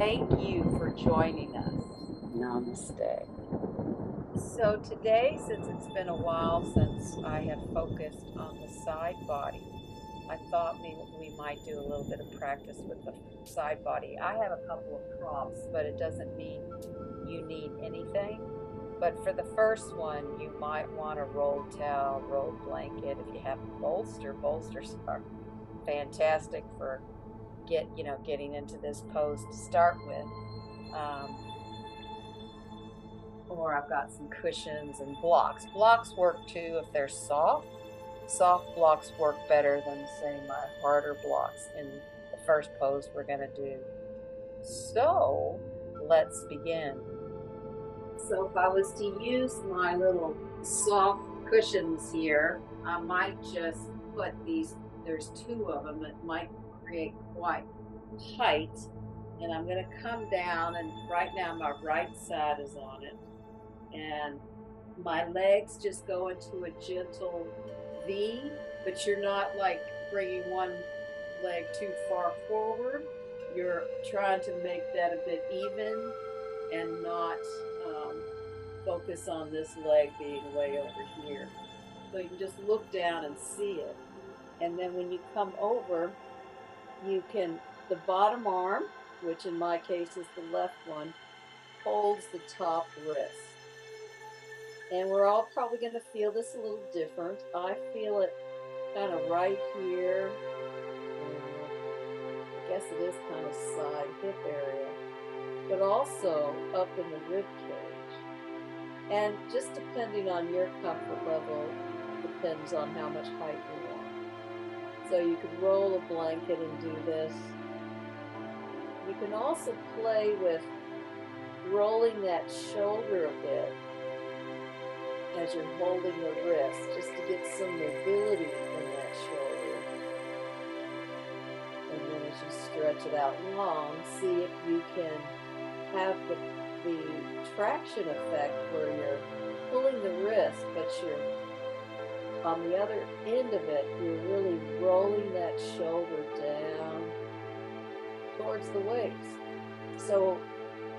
Thank you for joining us. Namaste. So today, since it's been a while since I have focused on the side body, I thought we might do a little bit of practice with the side body. I have a couple of prompts, but it doesn't mean you need anything. But for the first one, you might want a rolled towel, rolled blanket. If you have a bolster, bolsters are fantastic for getting into this pose to start with. Um, or I've got some cushions and blocks. Blocks work too if they're soft. Soft blocks work better than, say, my harder blocks in the first pose we're going to do. So let's begin. So if I was to use my little soft cushions here, I might just put these, there's two of them, it might create quite height. And I'm going to come down, and right now my right side is on it. And my legs just go into a gentle V, but you're not like bringing one leg too far forward. You're trying to make that a bit even and not focus on this leg being way over here. So you can just look down and see it. And then when you come over, you can, the bottom arm, which in my case is the left one, holds the top wrist. And we're all probably going to feel this a little different. I feel it kind of right here. I guess it is kind of side hip area, but also up in the rib cage. And just depending on your comfort level, depends on how much height you want. So you could roll a blanket and do this. You can also play with rolling that shoulder a bit as you're holding the wrist, just to get some mobility in that shoulder. And then as you stretch it out long, see if you can have the traction effect where you're pulling the wrist, but you're on the other end of it, you're really rolling that shoulder down towards the waist. So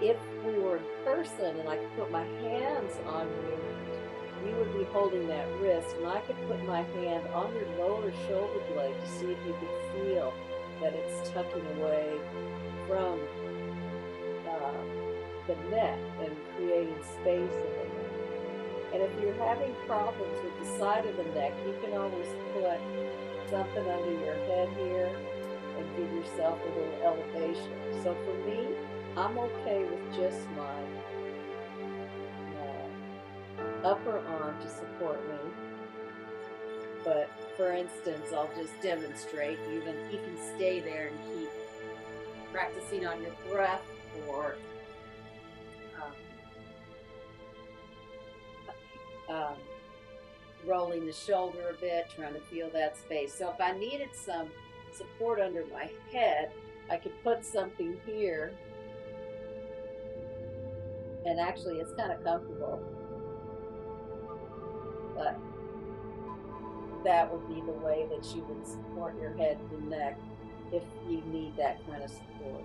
if we were in person and I could put my hands on you, you would be holding that wrist, and I could put my hand on your lower shoulder blade to see if you could feel that it's tucking away from the neck and creating space in the neck. And if you're having problems with the side of the neck, you can always put something under your head here and give yourself a little elevation. So for me, I'm okay with just my upper arm to support me. But for instance, I'll just demonstrate. You can stay there and keep practicing on your breath, or rolling the shoulder a bit, trying to feel that space. So if I needed some support under my head, I could put something here, and actually it's kind of comfortable, but that would be the way that you would support your head and neck if you need that kind of support.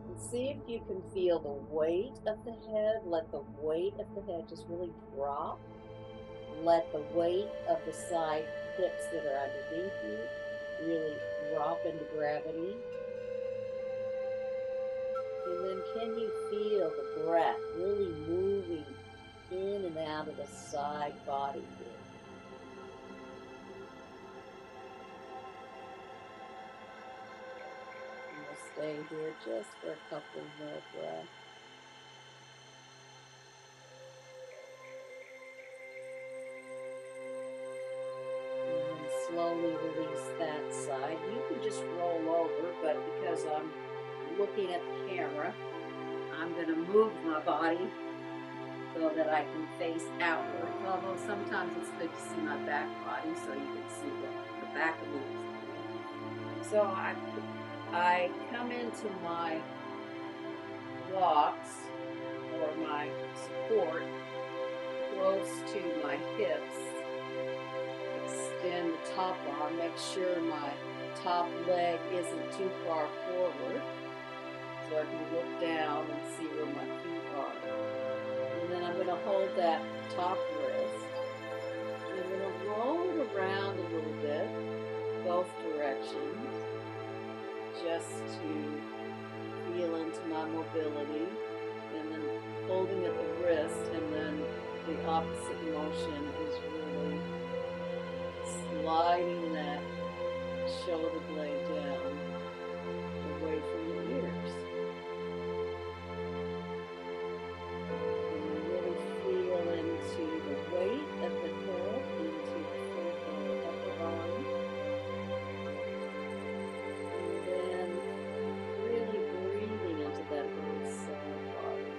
And see if you can feel the weight of the head. Let the weight of the head just really drop. Let the weight of the side hips that are underneath you really drop into gravity. And then can you feel the breath really moving in and out of the side body here? And we'll stay here just for a couple more breaths. Slowly release that side. You can just roll over, but because I'm looking at the camera, I'm going to move my body so that I can face outward. Although sometimes it's good to see my back body so you can see the back of me. So I come into my blocks or my support close to my hips. extend the top arm. Make sure my top leg isn't too far forward, so I can look down and see where my feet are. And then I'm going to hold that top wrist. And I'm going to roll it around a little bit, both directions, just to feel into my mobility. And then holding at the wrist, and then the opposite motion is really sliding that shoulder blade down away from the ears. And you really feel into the weight of the head, into the upper arm. And then really breathing into that whole side body.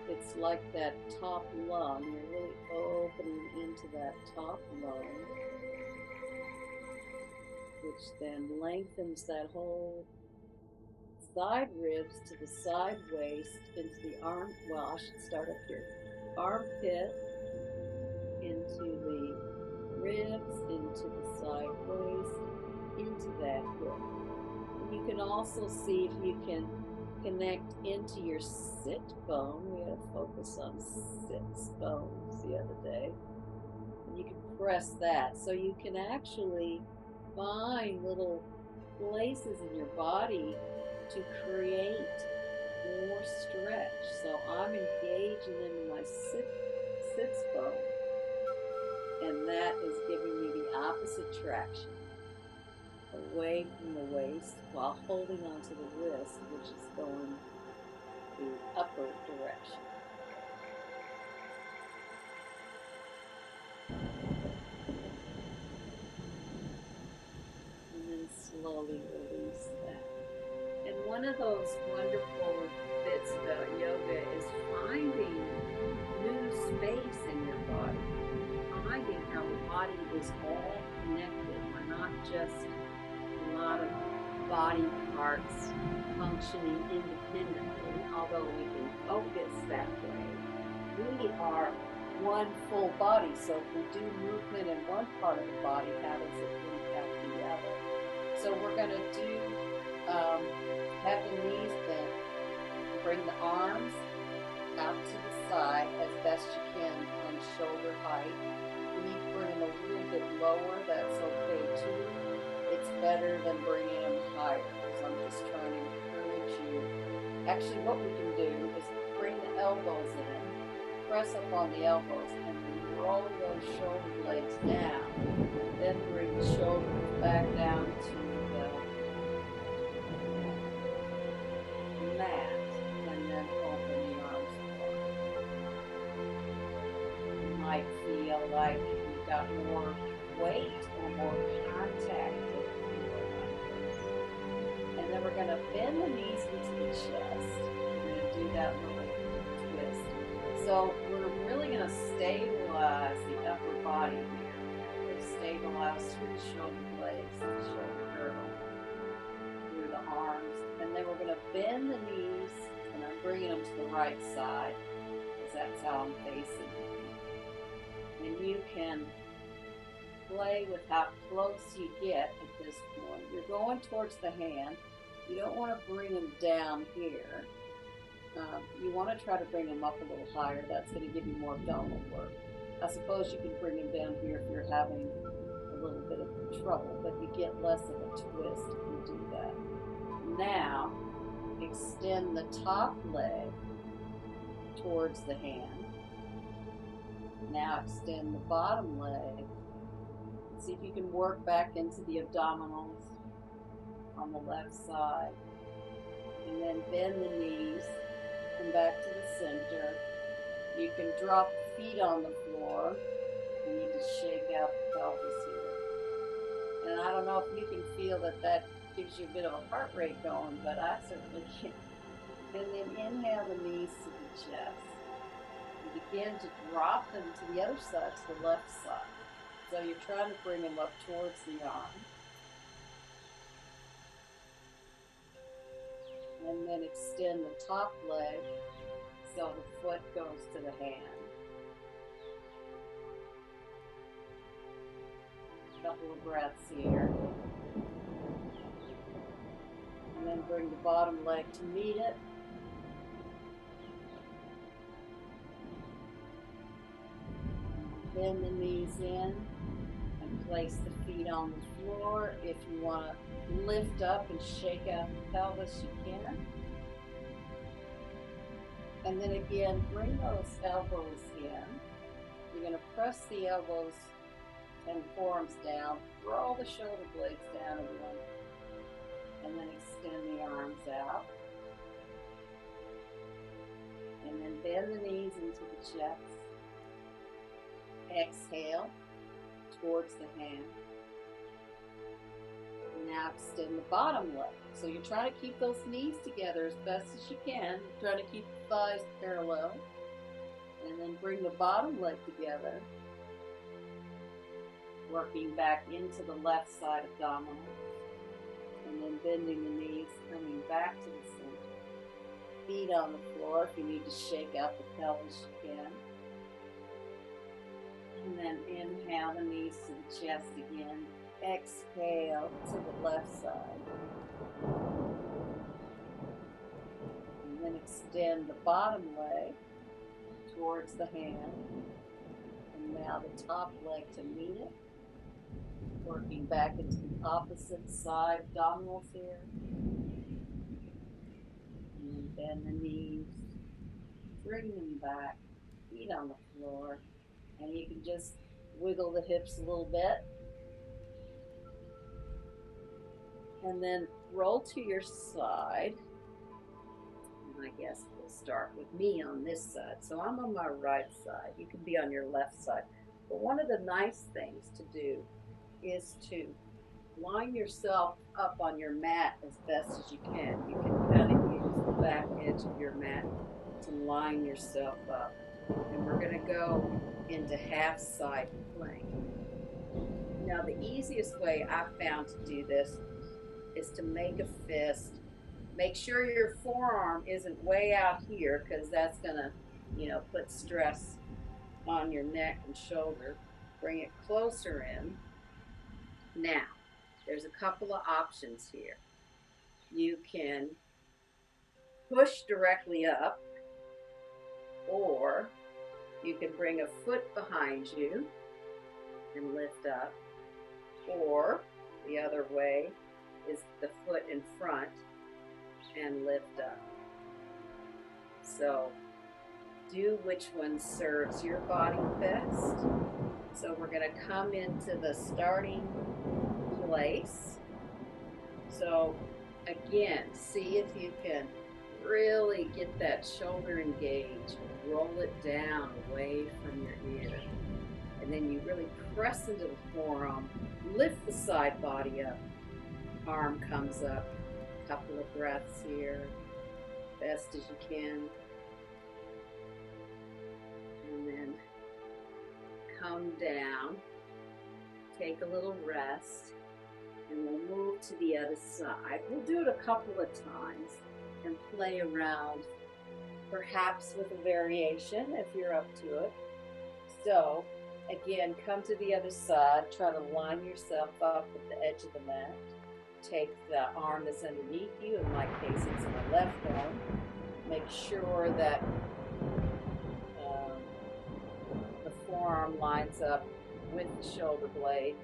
It's like that top lung. You're really opening into that top lung, which then lengthens that whole side ribs to the side waist, into the arm. Well, I should start up here. Armpit, into the ribs, into the side waist, into that hip. And you can also see if you can connect into your sit bone. We had to focus on sits bones the other day. And you can press that. So you can actually find little places in your body to create more stretch. So I'm engaging into my sits bone. And that is giving me the opposite traction, away from the waist, while holding onto the wrist, which is going the upper direction. And then slowly release that. And one of those wonderful bits about yoga is finding new space in your body, finding how the body is all connected. We're not just a lot of body parts functioning independently, although we can focus that way. We are one full body, so if we do movement in one part of the body, how does it impact the other? So we're going to do, have the knees bent, bring the arms out to the side as best you can on shoulder height. You need to bring them a little bit lower, that's okay too. It's better than bringing them higher, because I'm just trying to encourage you. Actually, what we can do is bring the elbows in, press up on the elbows, and roll those shoulder blades down. Then bring the shoulders back down to the mat, and then open the arms apart. You might feel like you've got more weight or more contact. And then we're going to bend the knees into the chest. We're going to do that little twist. So we're really going to stabilize the upper body here. We'll stabilize through the shoulder blades, the shoulder girdle, through the arms. And then we're going to bend the knees, and I'm bringing them to the right side, because that's how I'm facing them. And you can play with how close you get at this point. You're going towards the hand. You don't want to bring them down here. You want to try to bring them up a little higher. That's going to give you more abdominal work. I suppose you can bring them down here if you're having a little bit of trouble, but you get less of a twist if you do that. Now, extend the top leg towards the hand. Now extend the bottom leg. See if you can work back into the abdominals on the left side. And then bend the knees, come back to the center. You can drop feet on the floor. You need to shake out the pelvis here. And I don't know if you can feel that gives you a bit of a heart rate going, but I certainly can. And then inhale the knees to the chest. And begin to drop them to the other side, to the left side. So you're trying to bring them up towards the arm. And then extend the top leg so the foot goes to the hand. A couple of breaths here. And then bring the bottom leg to meet it. Bend the knees in and place the feet on the floor. If you want to lift up and shake out the pelvis, you can. And then again, bring those elbows in. You're going to press the elbows and forearms down, roll the shoulder blades down again, and then extend the arms out. And then bend the knees into the chest. Exhale towards the hand. Now extend the bottom leg. So you're trying to keep those knees together as best as you can. You're trying to keep the thighs parallel. And then bring the bottom leg together. Working back into the left side abdominal. And then bending the knees, coming back to the center. Feet on the floor. If you need to shake out the pelvis, you can. And then inhale the knees to the chest again. Exhale to the left side. And then extend the bottom leg towards the hand. And now the top leg to meet it. Working back into the opposite side abdominals here. And then bend the knees. Bring them back. Feet on the floor. And you can just wiggle the hips a little bit. And then roll to your side. And I guess we'll start with me on this side. So I'm on my right side. You can be on your left side. But one of the nice things to do is to line yourself up on your mat as best as you can. You can kind of use the back edge of your mat to line yourself up. And we're going to go into half side plank. Now the easiest way I've found to do this is to make a fist. Make sure your forearm isn't way out here because that's going to, put stress on your neck and shoulder. Bring it closer in. Now, there's a couple of options here. You can push directly up, or you can bring a foot behind you and lift up, or the other way is the foot in front and lift up. So do which one serves your body best. So we're going to come into the starting place. So again, see if you can really get that shoulder engaged. Roll it down away from your ear. And then you really press into the forearm. Lift the side body up. Arm comes up. A couple of breaths here. Best as you can. And then come down. Take a little rest. And we'll move to the other side. We'll do it a couple of times and play around, perhaps with a variation if you're up to it. So again, come to the other side. Try to line yourself up with the edge of the mat. Take the arm that's underneath you. In my case, it's my left arm. Make sure that the forearm lines up with the shoulder blade,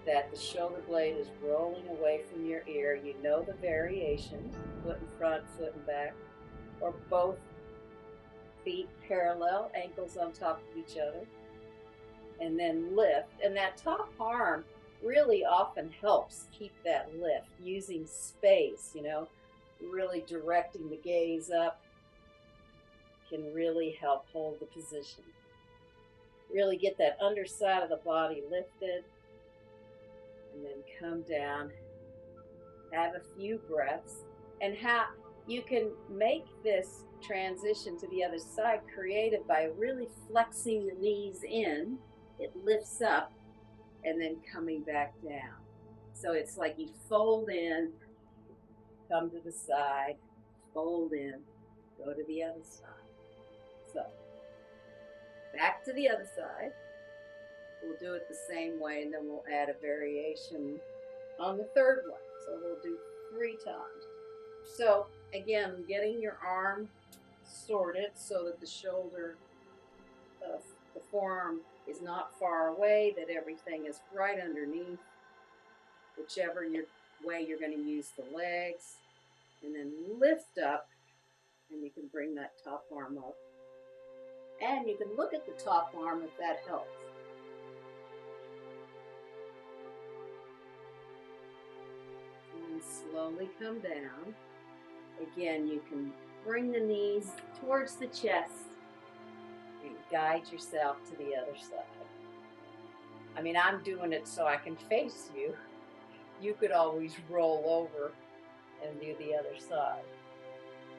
that the shoulder blade is rolling away from your ear. You know the variations, foot in front, foot in back, or both feet parallel, ankles on top of each other, and then lift. And that top arm really often helps keep that lift, using space, really directing the gaze up can really help hold the position. Really get that underside of the body lifted. And then come down, have a few breaths, and how you can make this transition to the other side creative by really flexing the knees in. It lifts up, and then coming back down. So it's like you fold in, come to the side, fold in, go to the other side. So, back to the other side. We'll do it the same way, and then we'll add a variation on the third one. So we'll do 3 times. So again, getting your arm sorted so that the shoulder of the forearm is not far away, that everything is right underneath, whichever way you're going to use the legs. And then lift up, and you can bring that top arm up. And you can look at the top arm if that helps. And slowly come down. Again, you can bring the knees towards the chest and guide yourself to the other side. I mean, I'm doing it so I can face you. You could always roll over and do the other side.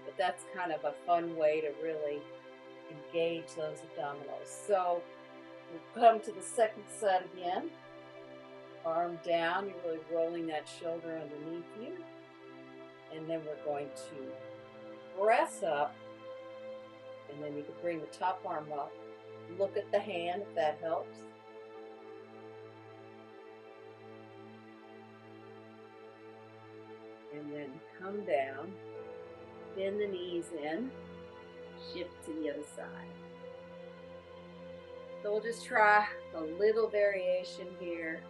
But that's kind of a fun way to really engage those abdominals. So we'll come to the second side again. Arm down, you're really rolling that shoulder underneath you. And then we're going to press up, and then you can bring the top arm up. Look at the hand if that helps. And then come down, bend the knees in, shift to the other side. So we'll just try a little variation here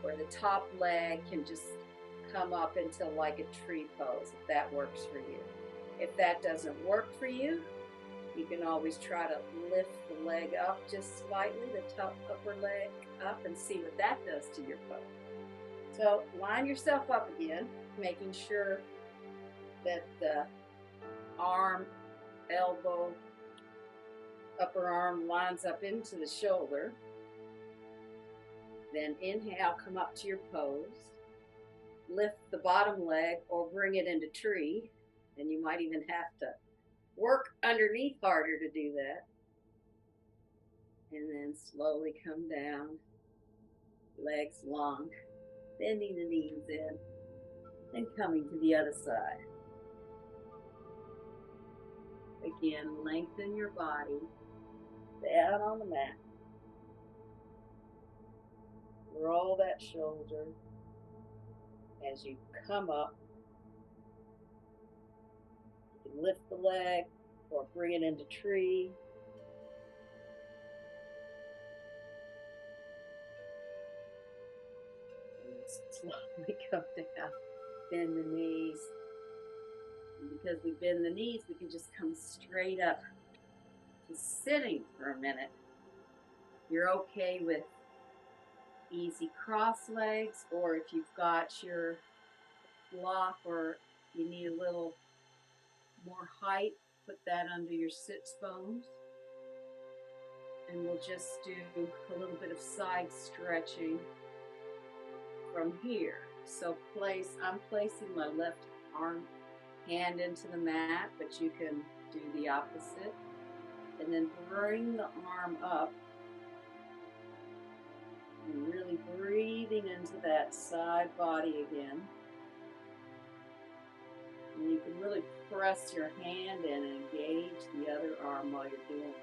where the top leg can just come up into like a tree pose, if that works for you. If that doesn't work for you, you can always try to lift the leg up just slightly, the top upper leg up, and see what that does to your pose. So line yourself up again, making sure that the arm, elbow, upper arm lines up into the shoulder. Then inhale, come up to your pose. Lift the bottom leg or bring it into tree, and you might even have to work underneath harder to do that. And then slowly come down, legs long, bending the knees in, and coming to the other side. Again, lengthen your body down on the mat. Roll that shoulder as you come up. You can lift the leg or bring it into tree. And slowly come down, bend the knees. And because we bend the knees, we can just come straight up to sitting for a minute. You're okay with easy cross legs, or if you've got your block or you need a little more height, put that under your sits bones. And we'll just do a little bit of side stretching from here. So I'm placing my left hand into the mat, but you can do the opposite. And then bring the arm up. And really breathing into that side body again. And you can really press your hand in and engage the other arm while you're doing it.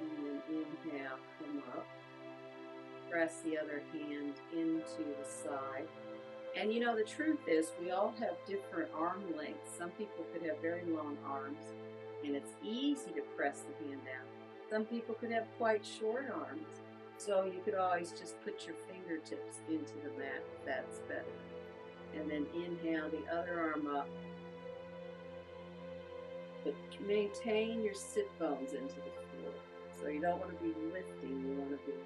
And then inhale, come up. Press the other hand into the side. And you know, the truth is, we all have different arm lengths. Some people could have very long arms, and it's easy to press the hand down. Some people could have quite short arms, so you could always just put your fingertips into the mat if that's better. And then inhale the other arm up. But maintain your sit bones into the floor. So you don't want to be lifting, you want to be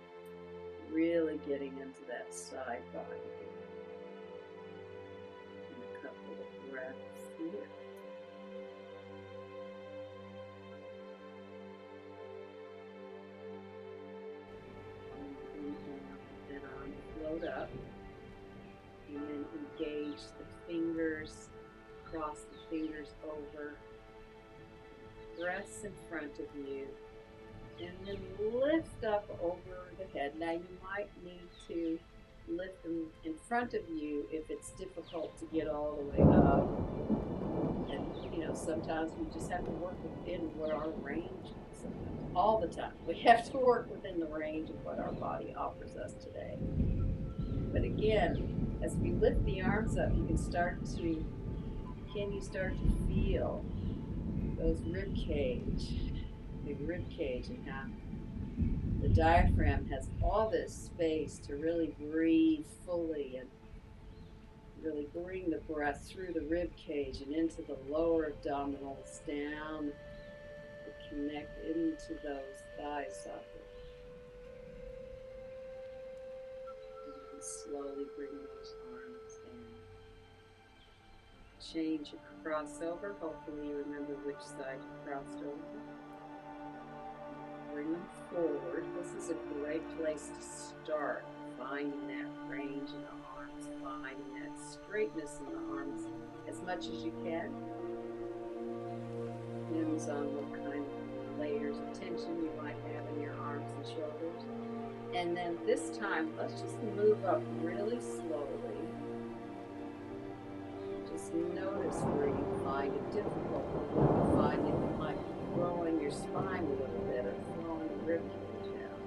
really getting into that side body. And a couple of breaths here. Float up and engage the fingers, cross the fingers over, press in front of you, and then lift up over the head. Now you might need to lift them in front of you if it's difficult to get all the way up. And, you know, sometimes we just have to work within what our range is. Sometimes, all the time, we have to work within the range of what our body offers us today. But again, as we lift the arms up, you can start to feel those rib cage, the rib cage, and how the diaphragm has all this space to really breathe fully and really bring the breath through the rib cage and into the lower abdominals, down, to connect into those thigh sockets. And then slowly bring those arms down. Change your crossover. Hopefully you remember which side you crossed over. Bring them forward. This is a great place to start, finding that range in the arms, finding that straightness in the arms as much as you can. Depends on what kind of layers of tension you might have in your arms and shoulders. And then this time, let's just move up really slowly. Just notice where you find it difficult, where you find that you might be throwing your spine a little bit or throwing the rib cage out.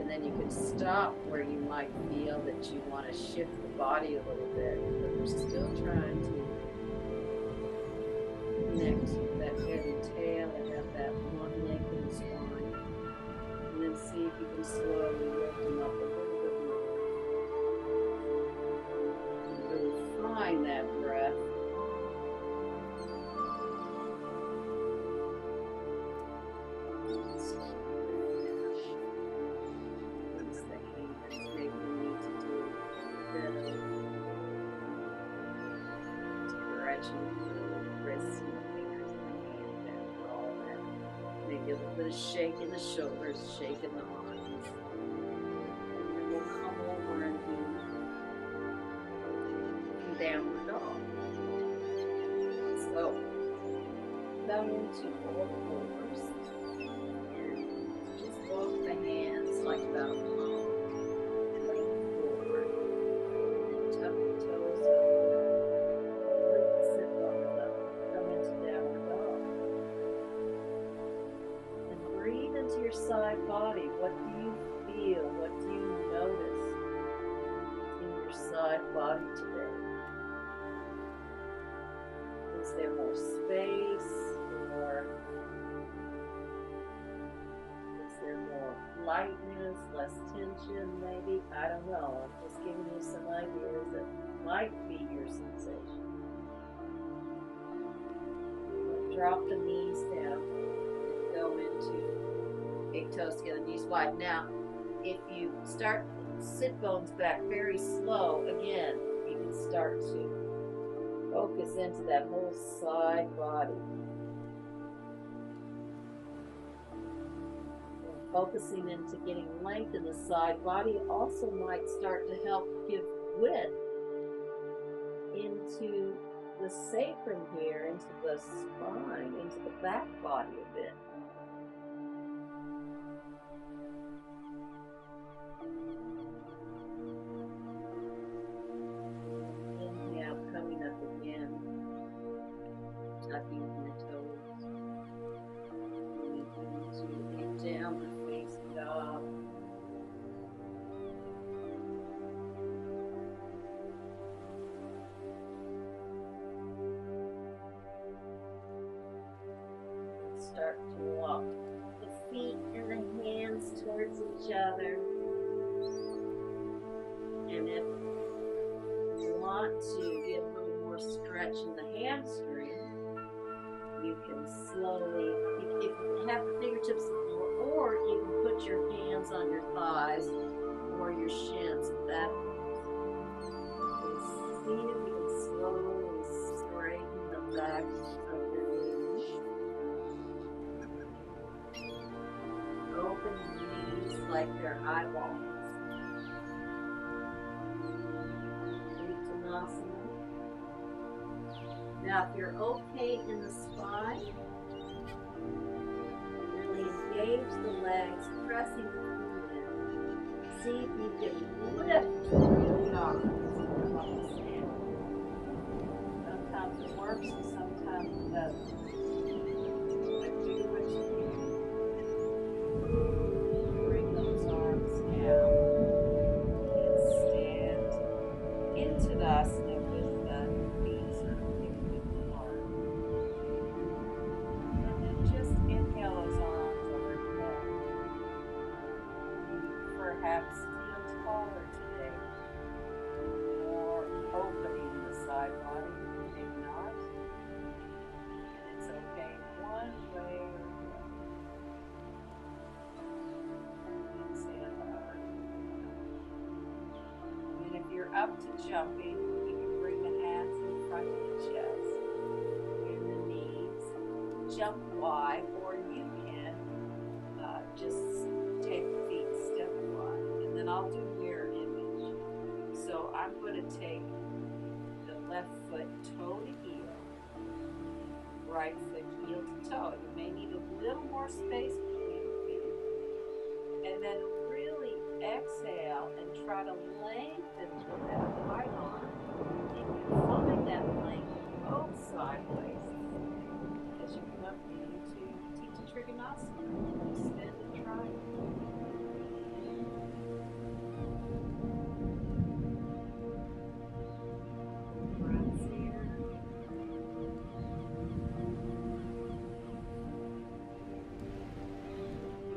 And then you can stop where you might feel that you want to shift the body a little bit, but we're still trying to connect that head and tail and have that one length in the spine. And then see if you can slowly lift them up a little bit more. And really find that breath. Maybe a little bit of shake in the shoulders, shake in the arms. And then we'll come over and do downward dog. So, come into all fours. And just walk the hands like about a palm. And lean forward. And tuck the toes up. Lift the sit bones up. Come into downward dog. Breathe into your side body. What do you feel? What do you notice in your side body today? Is there more space? Or is there more lightness, less tension maybe? I don't know. I'm just giving you some ideas that might be your sensation. Drop the knees down. Go into big toes together, knees wide. Now, if you start sit bones back very slow, again, you can start to focus into that whole side body. And focusing into getting length in the side body also might start to help give width into the sacrum here, into the spine, into the back body a bit. Inhale, coming up again, tucking in the toes, into a downward facing dog. Start to walk the feet and the hands towards each other. And if you want to get a little more stretch in the hamstring, you can slowly, if you have the fingertips, or you can put your hands on your thighs or your shins. That see if you can slowly straighten the back of your knees. Open the knees like they're eyeballs. Uttanasana. Now, if you're okay in the spine, really engage the legs, pressing the feet in. See if you can lift really hard. Tadasana with the feet sort of kicking apart. And then just inhale those arms overhead. Perhaps feel taller today, more opening the side body, maybe not. And it's okay one way or the other. Exhale out. And if you're up to jumping, you can bring the hands in front of the chest, bring the knees, jump wide, or you can just take the feet step wide. And then I'll do mirror image. So I'm going to take the left foot toe to heel, right foot heel to toe. You may need a little more space between the feet. And then really exhale and try to lengthen to that right arm. You can find that length both sideways as you come up into Tita Trikonasana, extended triangle. Breaths here.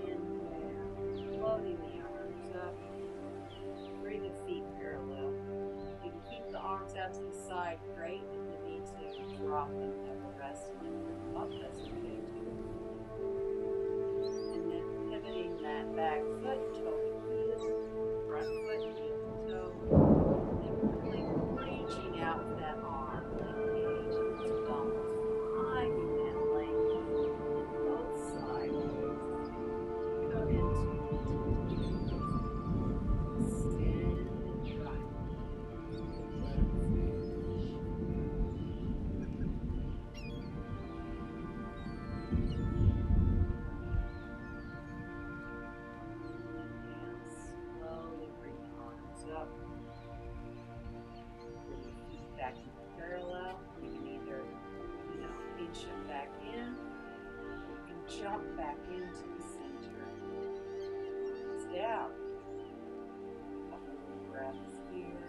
Inhale, floating the arms up. Bring the feet parallel. You can keep the arms out to the side, great. If you need to drop them, have a rest and then bring them up, that's okay too. And then pivoting that back foot, toe to heel, front foot, heel to toe. And really reaching out with that arm, engaging the thumbs, finding that length in both sides. Come into extended triangle. And slowly bring the arms up. Bring the feet back in parallel. You can either, inch them back in, or you can jump back into the center. It's down. Couple of breaths here.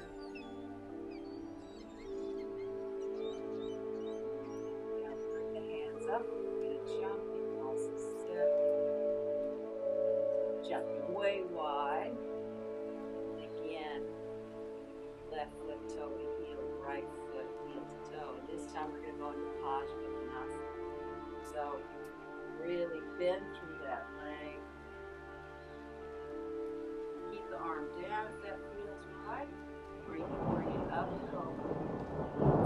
Now bring the hands up. We're going to jump. You can also step. Jump way wide. Again, left foot toe to heel, right foot heel to toe. And this time we're going to go into Paschimottanasana. So really bend through that leg. Keep the arm down if that feels right. Or you can bring it up and over.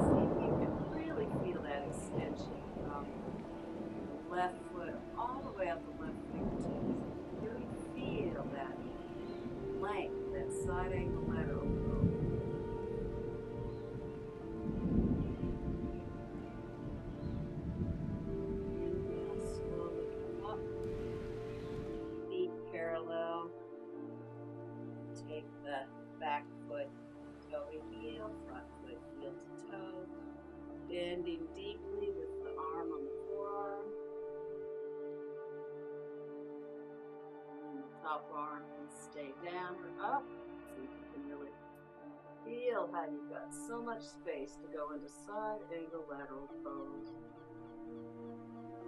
See if you can really feel that extension from the left foot all the way up the left fingertips. Really feel that length, that side angle lateral flow. Inhale, slowly come up. Feet parallel. Take the back foot, toe to heel, front foot, heel to toe. Bending deeply with the arm on the forearm. And the top arm can stay down or up. So you can really feel how you've got so much space to go into side angle lateral pose.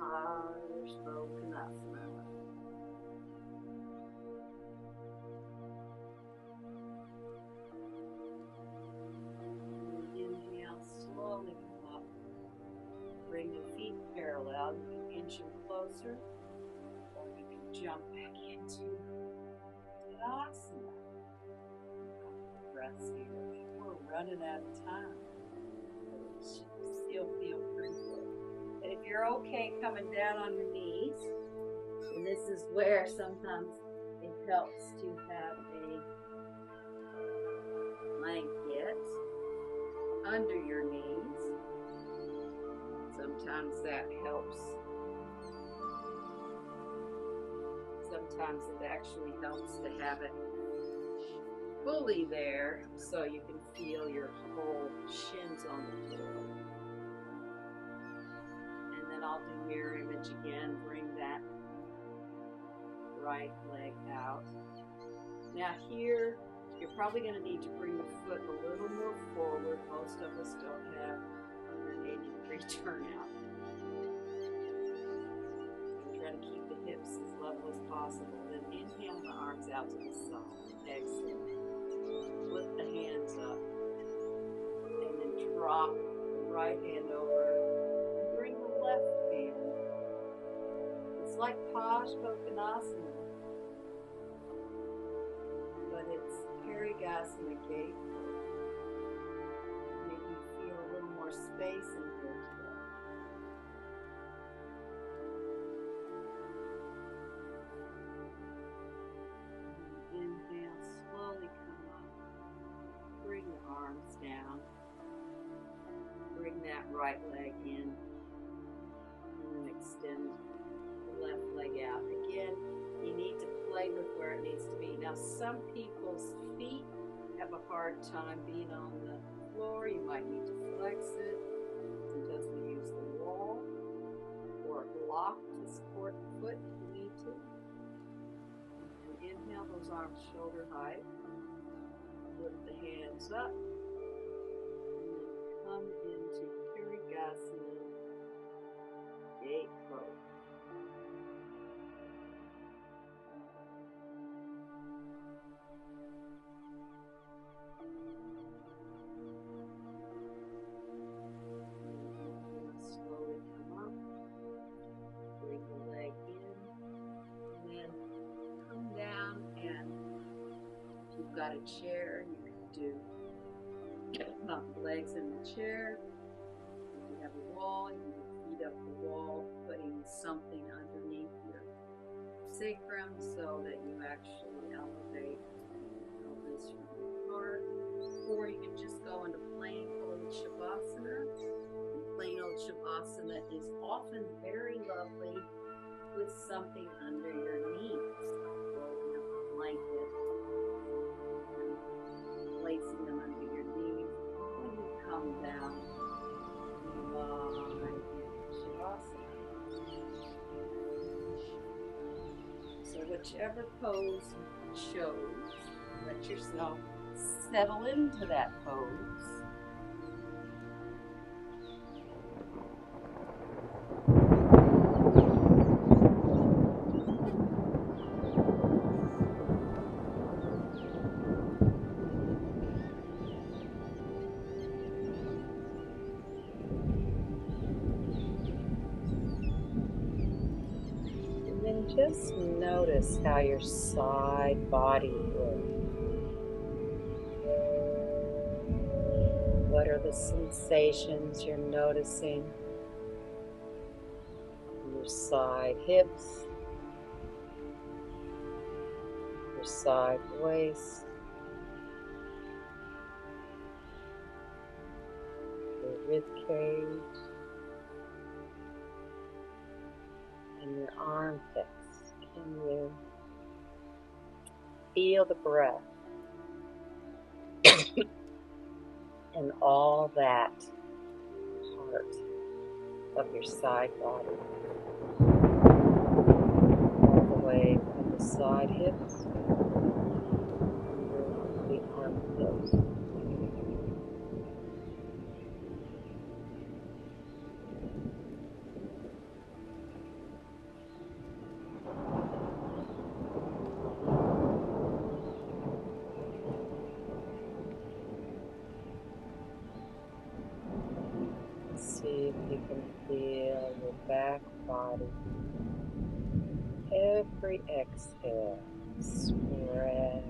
Paschimottanasana. Inhale, slowly come up. Bring the feet parallel. You can inch them closer, or you can jump back into Tadasana. Breaths here. We're running out of time. It should still feel pretty good. And if you're okay coming down on your knees, and this is where sometimes it helps to have a blanket under your knees. Sometimes that helps. Sometimes it actually helps to have it fully there so you can feel your whole shins on the floor. And then I'll do mirror image again. Bring that right leg out. Now here, You're probably going to need to bring the foot a little more forward. Most of us don't have 180-degree turnout. Try to keep the hips as level as possible. Then inhale the arms out to the side. Exhale. Flip the hands up. And then drop the right hand over. And bring the left hand. It's like Paschimottanasana, but it's Parigasana gate. Maybe you feel a little more space in here today. Inhale, slowly come up. Bring the arms down. Bring that right leg in. And then extend the left leg out. Again, you need to play with where it needs to be. Now, some people's feet have a hard time being on the floor. You might need to flex it. Sometimes we use the wall or a block to support the foot if you need to. And inhale those arms shoulder height. Flip the hands up. And then come into Parigasana gate pose. Slowly come up. Bring the leg in. And then come down, and if you've got a chair, you can do legs in the chair. If you have a wall, you can feet up the wall, putting something underneath your sacrum so that you actually elevate pelvis from your heart. Or you can just go into plain old Shavasana. And plain old Shavasana is often very lovely with something under your knees, like rolling up a blanket and placing them under your knees. When you come down, Shavasana. So whichever pose you chose, let yourself settle into that pose. Just notice how your side body looks. What are the sensations you're noticing in your side hips, your side waist, your rib cage, and your armpits? Can you feel the breath and all that part of your side body? All the way from the side hips under the armpits. See if you can feel your back body. Every exhale, spread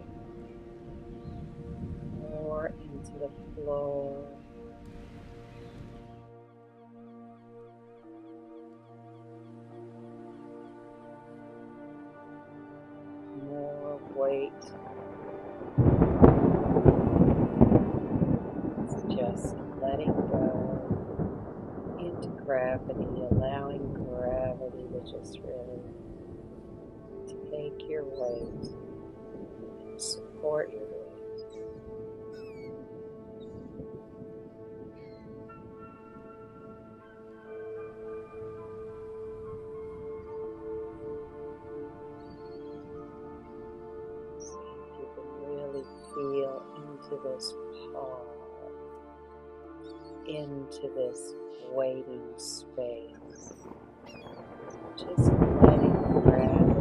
more into the floor. More weight. It's just letting go into gravity, allowing gravity to just really take your weight and support your weight. So you can really feel this pause, into this waiting space. Just letting gravity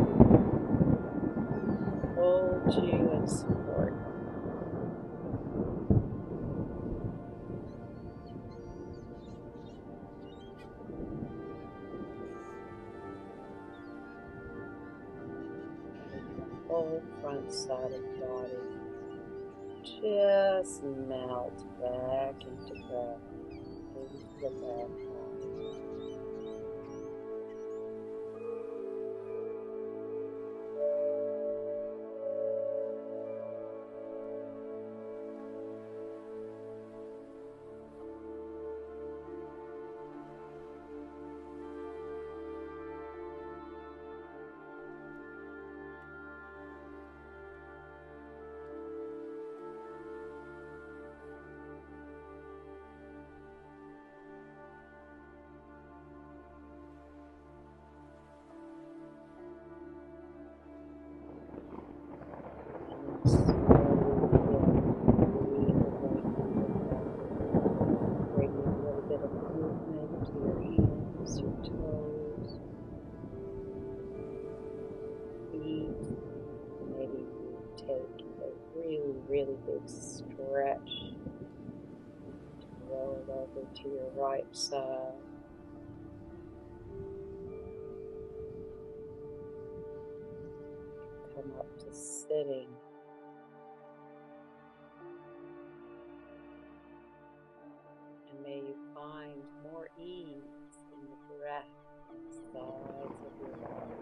hold you and support you. Whole front side of the body just melt back into gravity, into the background. Bringing a little bit of movement to your hands, your toes, feet. Maybe you take a really, really big stretch to roll over to your right side. Come up to sitting. And may you find more ease in the breath on the sides of your body.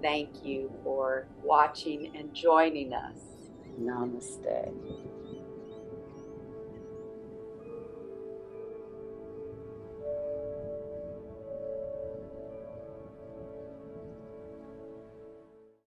thank you for watching and joining us. Namaste.